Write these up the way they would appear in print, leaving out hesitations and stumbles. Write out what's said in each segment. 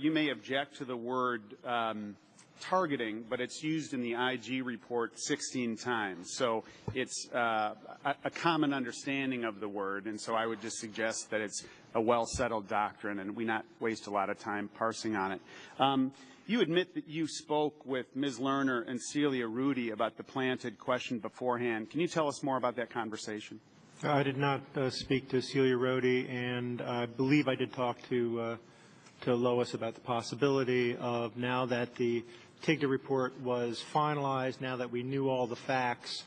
you may object to the word targeting, but it's used in the IG report 16 times. So it's a common understanding of the word, and so I would just suggest that it's a well-settled doctrine and we not waste a lot of time parsing on it. You admit that you spoke with Ms. Lerner and Celia Rudy about the planted question beforehand. Can you tell us more about that conversation? I did not speak to Celia Rudy, and I believe I did talk to Lois about the possibility of, now that the TIGTA report was finalized, now that we knew all the facts,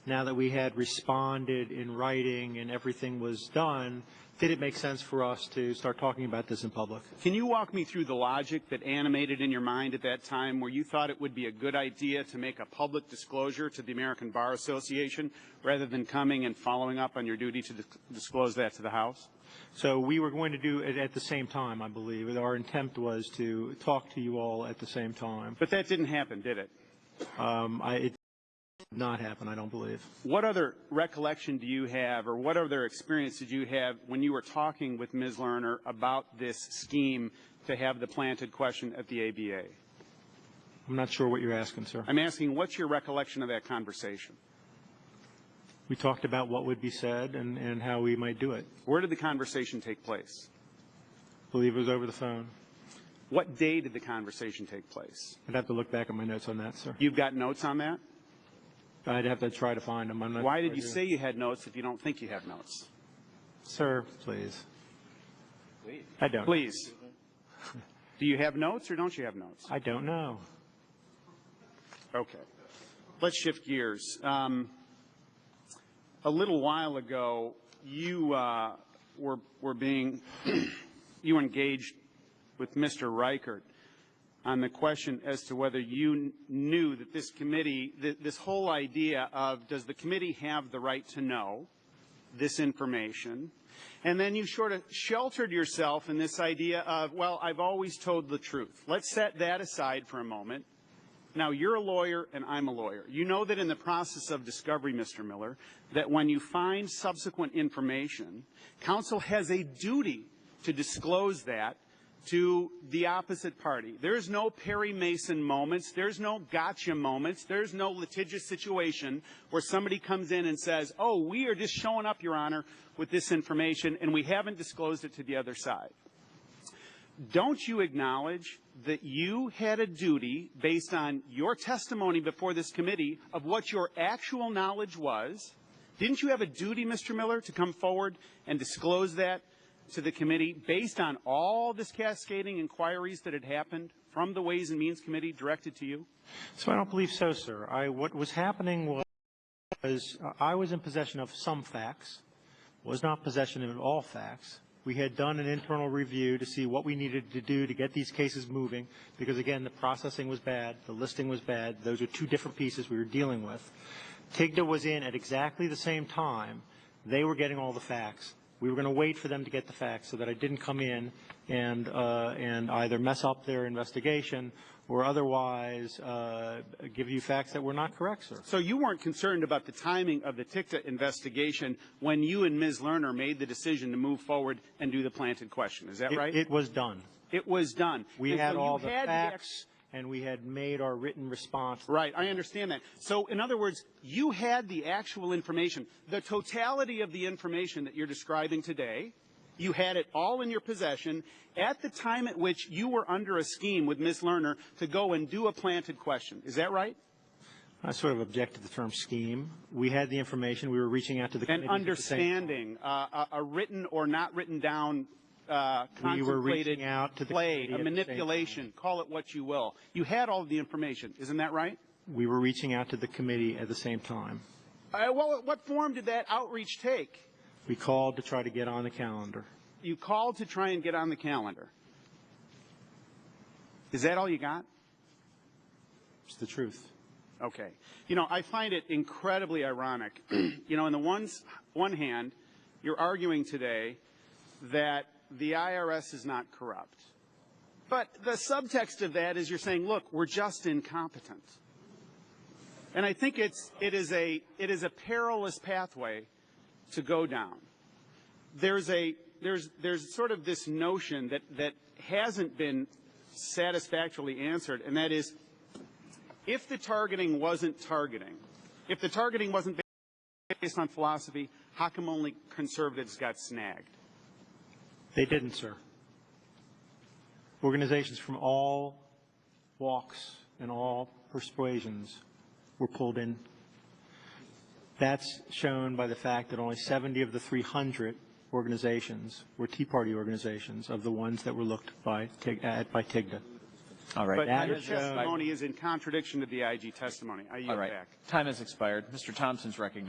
now that we had responded in writing and everything was done, did it make sense for us to start talking about this in public? Can you walk me through the logic that animated in your mind at that time where you thought it would be a good idea to make a public disclosure to the American Bar Association rather than coming and following up on your duty to disclose that to the House? So we were going to do it at the same time, I believe. Our intent was to talk to you all at the same time. But that didn't happen, did it? It did not happen, I don't believe. What other recollection do you have, or what other experience did you have when you were talking with Ms. Lerner about this scheme to have the planted question at the ABA? I'm not sure what you're asking, sir. I'm asking, what's your recollection of that conversation? We talked about what would be said and how we might do it. Where did the conversation take place? I believe it was over the phone. What day did the conversation take place? I'd have to look back at my notes on that, sir. You've got notes on that? I'd have to try to find them. I'm not Why did you say you had notes if you don't think you have notes? Sir, please. Please. I don't. Please. Do you have notes or don't you have notes? I don't know. Okay. Let's shift gears. A little while ago, you were being you engaged with Mr. Reichert on the question as to whether you knew that this committee, this whole idea of does the committee have the right to know this information, and then you sort of sheltered yourself in this idea of, well, I've always told the truth. Let's set that aside for a moment. Now, you're a lawyer and I'm a lawyer. You know that in the process of discovery, Mr. Miller, that when you find subsequent information, counsel has a duty to disclose that to the opposite party. There's no Perry Mason moments. There's no gotcha moments. There's no litigious situation where somebody comes in and says, oh, we are just showing up, Your Honor, with this information, and we haven't disclosed it to the other side. Don't you acknowledge that you had a duty, based on your testimony before this committee, of what your actual knowledge was? Didn't you have a duty, Mr. Miller, to come forward and disclose that to the committee based on all this cascading inquiries that had happened from the Ways and Means Committee directed to you? So I don't believe so, sir. What was happening was I was in possession of some facts, was not possession of all facts. We had done an internal review to see what we needed to do to get these cases moving because, again, the processing was bad, the listing was bad. Those are two different pieces we were dealing with. TIGTA was in at exactly the same time. They were getting all the facts. We were going to wait for them to get the facts so that I didn't come in and either mess up their investigation or otherwise give you facts that were not correct, sir. So you weren't concerned about the timing of the TIGTA investigation when you and Ms. Lerner made the decision to move forward and do the planted question. Is that right? It was done. It was done. We had all the facts, and we had made our written response. Right. I understand that. So, in other words, you had the actual information, the totality of the information that you're describing today. You had it all in your possession at the time at which you were under a scheme with Ms. Lerner to go and do a planted question. Is that right? I sort of object to the term scheme. We had the information. We were reaching out to the committee. An understanding, a written or not written down contemplated play, a manipulation, call it what you will. You had all of the information. Isn't that right? We were reaching out to the committee at the same time. Well, what form did that outreach take? We called to try to get on the calendar. You called to try and get on the calendar. Is that all you got? It's the truth. Okay. You know, I find it incredibly ironic. You know, on the one hand, you're arguing today that the IRS is not corrupt. But the subtext of that is you're saying, look, we're just incompetent. And I think it is a perilous pathway to go down. There's sort of this notion that hasn't been satisfactorily answered, and that is, if the targeting wasn't based on philosophy, how come only conservatives got snagged? They didn't, sir. Organizations from all walks and all persuasions were pulled in. That's shown by the fact that only 70 of the 300 organizations were Tea Party organizations of the ones that were looked by TIGTA. All right. But your testimony is in contradiction to the IG testimony. I yield All right. back. Time has expired. Mr. Thompson's recognized.